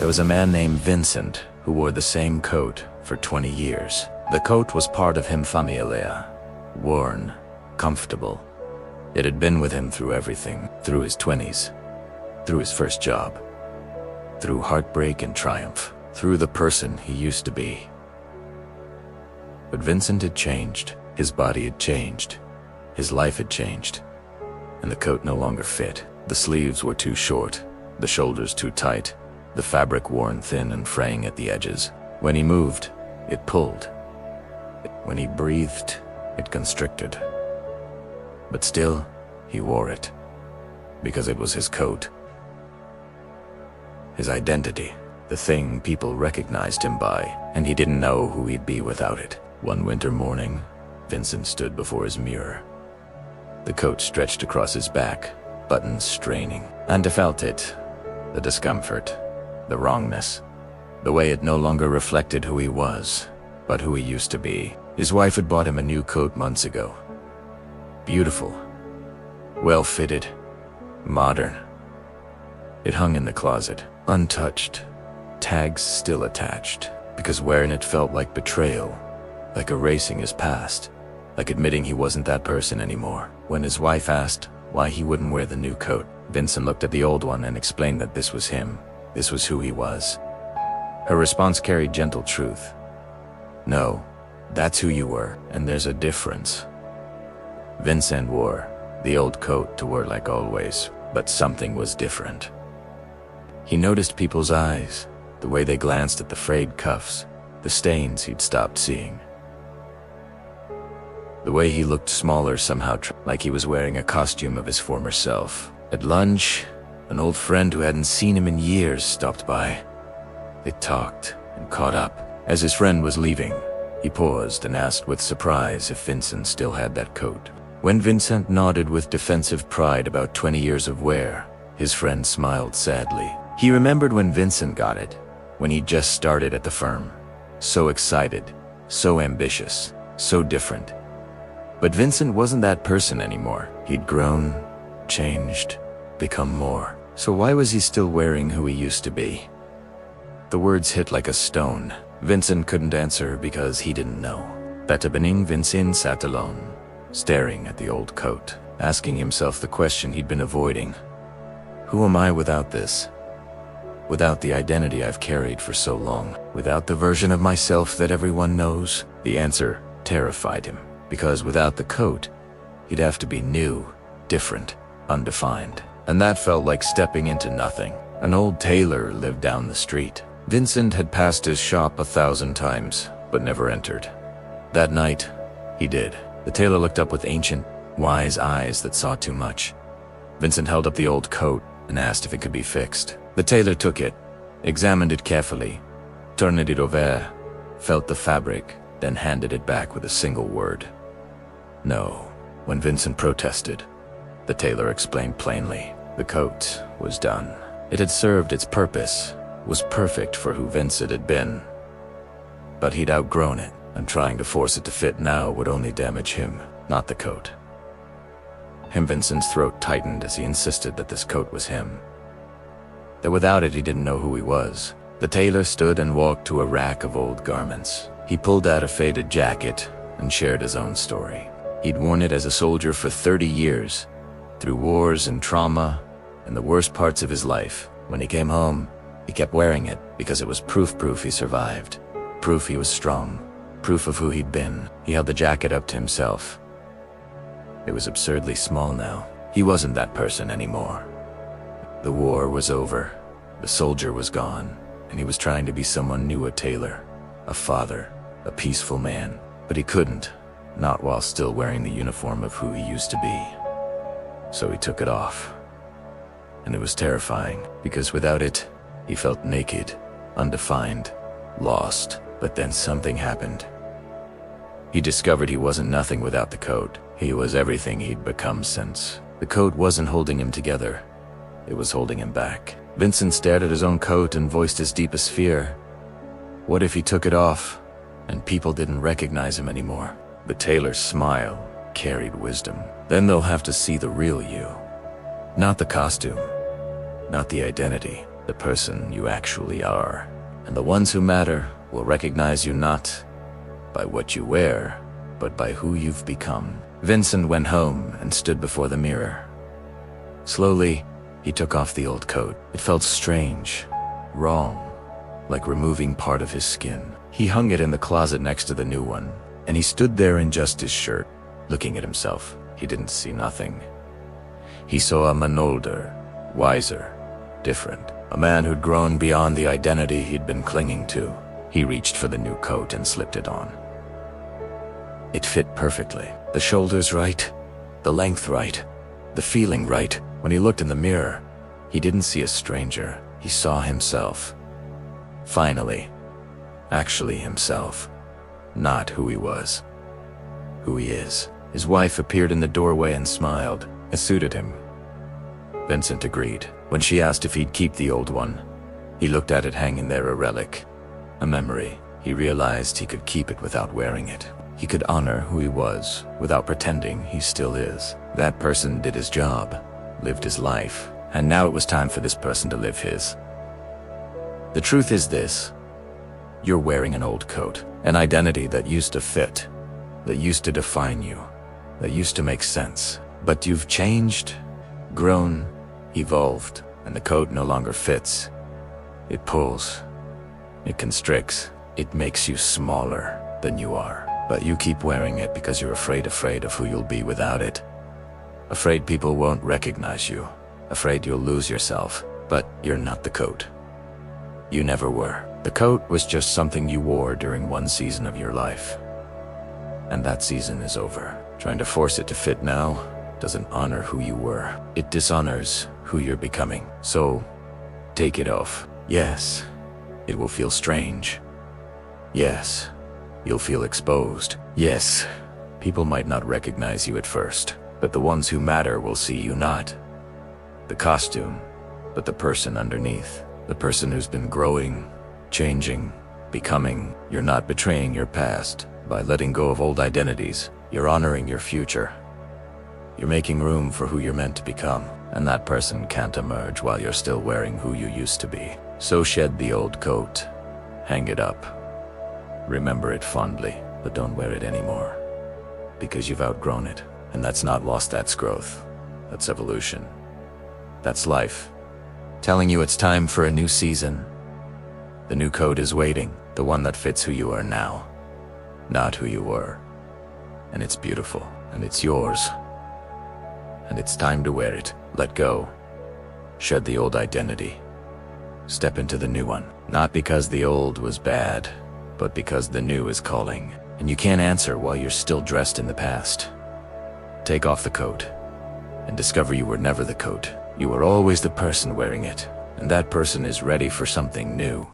There was a man named Vincent who wore the same coat for 20 years. The coat was part of him familia, worn, comfortable. It had been with him through everything, through his 20s, through his first job, through heartbreak and triumph, through the person he used to be. But Vincent had changed. His body had changed. His life had changed. And the coat no longer fit. The sleeves were too short, the shoulders too tight, the fabric worn thin and fraying at the edges. When he moved, it pulled. When he breathed, it constricted. But still, he wore it, because it was his coat. His identity, the thing people recognized him by, and he didn't know who he'd be without it. One winter morning, Vincent stood before his mirror. The coat stretched across his back, buttons straining, and he felt it, the discomfort, the wrongness, the way it no longer reflected who he was, but who he used to be. His wife had bought him a new coat months ago. Beautiful, well-fitted, modern. It hung in the closet, untouched, tags still attached, because wearing it felt like betrayal, like erasing his past, like admitting he wasn't that person anymore. When his wife asked why he wouldn't wear the new coat, Vincent looked at the old one and explained that this was him, this was who he was. Her response carried gentle truth. No, that's who you were, and there's a difference. Vincent wore the old coat to work like always, but something was different. He noticed people's eyes, the way they glanced at the frayed cuffs, the stains he'd stopped seeing. The way he looked smaller somehow, like he was wearing a costume of his former self. At lunch, an old friend who hadn't seen him in years stopped by. They talked and caught up. As his friend was leaving, he paused and asked with surprise if Vincent still had that coat. When Vincent nodded with defensive pride about 20 years of wear, his friend smiled sadly. He remembered when Vincent got it, when he just started at the firm. So excited, so ambitious, so different. But Vincent wasn't that person anymore. He'd grown, changed, become more. So why was he still wearing who he used to be? The words hit like a stone. Vincent couldn't answer because he didn't know. That evening, Vincent sat alone, staring at the old coat, asking himself the question he'd been avoiding. Who am I without this? Without the identity I've carried for so long? Without the version of myself that everyone knows? The answer terrified him, because without the coat, he'd have to be new, different, undefined. And that felt like stepping into nothing. An old tailor lived down the street. Vincent had passed his shop 1,000 times, but never entered. That night, he did. The tailor looked up with ancient, wise eyes that saw too much. Vincent held up the old coat and asked if it could be fixed. The tailor took it, examined it carefully, turned it over, felt the fabric, then handed it back with a single word. No. When Vincent protested, the tailor explained plainly. The coat was done. It had served its purpose, was perfect for who Vincent had been. But he'd outgrown it, and trying to force it to fit now would only damage him, not the coat. Vincent's throat tightened as he insisted that this coat was him. That without it he didn't know who he was. The tailor stood and walked to a rack of old garments. He pulled out a faded jacket and shared his own story. He'd worn it as a soldier for 30 years, through wars and trauma and the worst parts of his life. When he came home, he kept wearing it because it was proof he survived. Proof he was strong. Proof of who he'd been. He held the jacket up to himself. It was absurdly small now. He wasn't that person anymore. The war was over. The soldier was gone. And he was trying to be someone new, a tailor, a father, a peaceful man. But he couldn't, not while still wearing the uniform of who he used to be. So he took it off. And it was terrifying, because without it, he felt naked, undefined, lost. But then something happened. He discovered he wasn't nothing without the coat. He was everything he'd become since. The coat wasn't holding him together. It was holding him back. Vincent stared at his own coat and voiced his deepest fear. What if he took it off, and people didn't recognize him anymore? The tailor's smile carried wisdom. Then they'll have to see the real you. Not the costume, not the identity, the person you actually are. And the ones who matter will recognize you not by what you wear, but by who you've become. Vincent went home and stood before the mirror. Slowly, he took off the old coat. It felt strange, wrong, like removing part of his skin. He hung it in the closet next to the new one, and he stood there in just his shirt, looking at himself. He didn't see nothing. He saw a man older, wiser, different. A man who'd grown beyond the identity he'd been clinging to. He reached for the new coat and slipped it on. It fit perfectly. The shoulders right, the length right, the feeling right. When he looked in the mirror, he didn't see a stranger. He saw himself. Finally. Actually himself. Not who he was. Who he is. His wife appeared in the doorway and smiled. It suited him. Vincent agreed. When she asked if he'd keep the old one, he looked at it hanging there, a relic, a memory. He realized he could keep it without wearing it. He could honor who he was without pretending he still is. That person did his job, lived his life, and now it was time for this person to live his. The truth is this: you're wearing an old coat, an identity that used to fit, that used to define you, that used to make sense. But you've changed, grown, evolved, and the coat no longer fits. It pulls, it constricts, it makes you smaller than you are. But you keep wearing it because you're afraid of who you'll be without it. Afraid people won't recognize you, afraid you'll lose yourself. But you're not the coat. You never were. The coat was just something you wore during one season of your life. And that season is over. Trying to force it to fit now doesn't honor who you were. It dishonors who you're becoming. So, take it off. Yes, it will feel strange. Yes, you'll feel exposed. Yes, people might not recognize you at first, but the ones who matter will see you not the costume, but the person underneath. The person who's been growing, changing, becoming. You're not betraying your past by letting go of old identities. You're honoring your future. You're making room for who you're meant to become, and that person can't emerge while you're still wearing who you used to be. So shed the old coat, hang it up. Remember it fondly, but don't wear it anymore, because you've outgrown it. And that's not loss, that's growth. That's evolution. That's life, telling you it's time for a new season. The new coat is waiting, the one that fits who you are now, not who you were. And it's beautiful, and it's yours. And it's time to wear it. Let go. Shed the old identity. Step into the new one. Not because the old was bad, but because the new is calling. And you can't answer while you're still dressed in the past. Take off the coat, and discover you were never the coat. You were always the person wearing it, and that person is ready for something new.